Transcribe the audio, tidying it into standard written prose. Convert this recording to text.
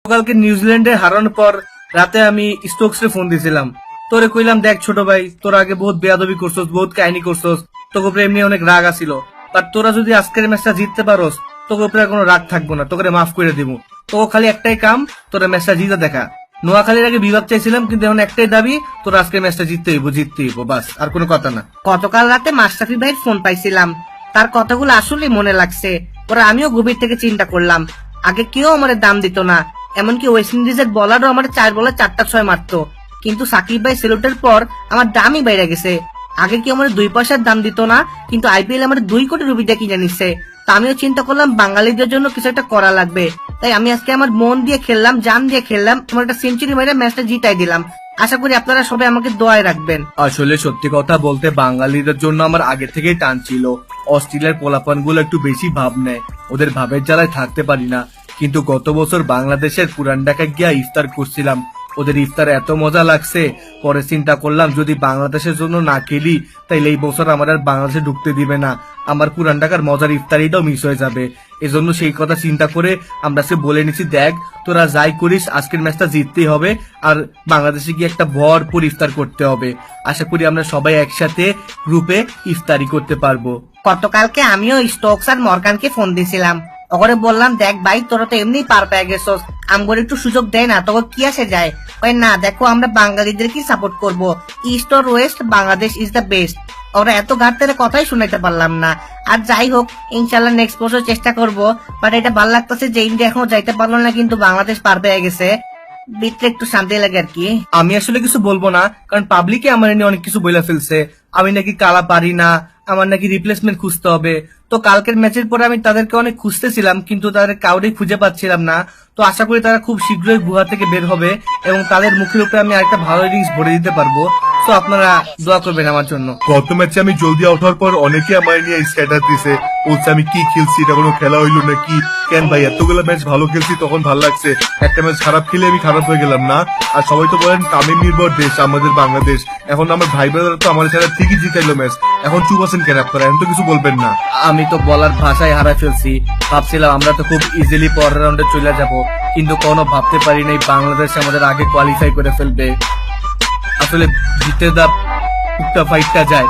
কালকে নিউজিল্যান্ডে হারানোর পর রাতে আমি স্টোকসে ফোন দিছিলাম, তোরে কইলাম দেখ ছোট ভাই, তোরা আগে বহুত বেয়াদবি করছস, বহুত কাহিনী করছস, তোকে উপরে এমনি অনেক রাগ আসিল, বাট তোরা যদি আজকের ম্যাচটা জিততে পারোস তোকে উপরে কোনো রাগ থাকবো না, তোকে মাফ করে দিব। তোকে খালি একটাই কাম, তোরা ম্যাচটা জিতে দেখা। নোয়াখালীর আগে বিভাগ চাইছিলাম, কিন্তু এখন একটাই দাবি, তোরা আজকের ম্যাচটা জিততে হইব, বাস, আর কোনো কথা না। গতকাল রাতে মাশরাফি ভাইয়ের ফোন পাইছিলাম, তার কথাগুলো আসলে মনে লাগছে। পরে আমিও গভীর থেকে চিন্তা করলাম, আগে কেউ আমার দাম দিত না, এমনকি ওয়েস্ট ইন্ডিজের বলারও আমার 4 বলে 4টা 6 মারতো, কিন্তু সাকিব ভাই সেলুটের পর আমার দামই বেড়ে গেছে। আগে কেউ আমার 2 পয়সার দাম দিত না, কিন্তু আইপিএল আমার 2 কোটি রুপি দিয়ে কিনে নিচ্ছে। তা আমিও চিন্তা করলাম বাঙালিদের জন্য কিছু একটা করা লাগবে, তাই আমি আজকে আমার মন দিয়ে খেললাম, জান দিয়ে খেললাম, আমার একটা সেঞ্চুরি মেরে ম্যাচটা জিতাই দিলাম। আশা করি আপনারা সবাই আমাকে দোয়ায় রাখবেন। আসলে সত্যি কথা বলতে বাঙালিদের জন্য আমার আগে থেকেই টান ছিল। অস্ট্রেলিয়ার পোলাপান গুলো একটু বেশি ভাব নেয়, ওদের ভাবের জ্বালায় থাকতে পারি না। কিন্তু গত বছর বাংলাদেশের পুরান ঢাকায় গিয়া ইফতার করছিলাম, ওদের ইফতার এত মজা লাগছে, পরে চিন্তা করলাম যদি বাংলাদেশের জন্য না খেলি তাইলে এই বছর আমার আর বাংলাদেশে ঢুকতে দিবে না, আমার পুরান ঢাকার মজার ইফতারিটাও মিস হয়ে যাবে। এজন্য সেই কথা চিন্তা করে আমরা সে বলে নিছি, দেখ তোরা যাই করিস আজকের ম্যাচটা জিততেই হবে, আর বাংলাদেশে গিয়ে একটা ভরপুর ইফতার করতে হবে। আশা করি আমরা সবাই একসাথে গ্রুপে ইফতারি করতে পারবো। গতকালকে আমিও স্টোকস আর মর্গানকে ফোন দিয়েছিলাম, ওখানে বললাম দেখ ভাই তোরা তো এমনি পার পেয়ে গেছস, আমগর একটু সুযোগ দেয় না, তোকে কি আসে যায়। ওই না দেখো আমরা বাঙালিদের কি সাপোর্ট করব, east or West Bangladesh is the best. ওরা এত ঘাটতে কথাই শুনাইতে পারলাম না। আর যাই হোক ইনশাল্লাহ নেক্সট বছর চেষ্টা করব, বাট এটা ভালো লাগতেছে যে ইন্ডিয়া এখনো যাইতে পারলো না, কিন্তু বাংলাদেশ পার পেয়ে গেছে, ভিতরে একটু শান্তি লাগে আর কি। আমি আসলে কিছু বলবো না, কারণ পাবলিকে আমার নিয়ে অনেক কিছু বলে ফেলছে, আমি নাকি কালা পারি না, আমার নাকি রিপ্লেসমেন্ট খুঁজতে হবে। তো কালকের ম্যাচের পরে আমি তাদেরকে অনেক খুঁজতেছিলাম, কিন্তু তাদের কাউরেই খুঁজে পাচ্ছিলাম না। তো আশা করি তারা খুব শীঘ্রই গুহা থেকে বের হবে এবং তাদের মুখের উপরে আমি আরেকটা ভালো ইনিংস ভরে দিতে পারবো। তো আপনারা দোয়া করবেন আমার জন্য। গত ম্যাচে আমি জলদি আউট হওয়ার পর অনেকে আমার নিয়ে স্ট্যাটাস দিছে, বলছে আমি কি খেলছি, এটা কোনো খেলা হইলো নাকি, কেন ভাই এতগুলো ম্যাচ ভালো খেলছি তখন ভালো লাগছে, একটা ম্যাচ খারাপ খেলে আমি খারাপ হয়ে গেলাম না। আর সবাই তো বলেন তামিম নির্ভর দেশ আমাদের বাংলাদেশ, এখন আমার ভাই ব্রাদার তো আমাদের সাথে ঠিকই জিতাইলো ম্যাচ, এখন চুপ আছেন কেন আপনারা, এখন তো কিছু বলবেন না। আমি তো বলার ভাষায় হারা ফেলছি, ভাবছিলাম আমরা তো খুব ইজিলি পরের রাউন্ডে চলে যাব, কিন্তু কোনো ভাবতে পারি নাই বাংলাদেশ আমাদের আগে কোয়ালিফাই করে ফেলবে। আসলে জিতে দা ফুকটা ফাইটটা যায়।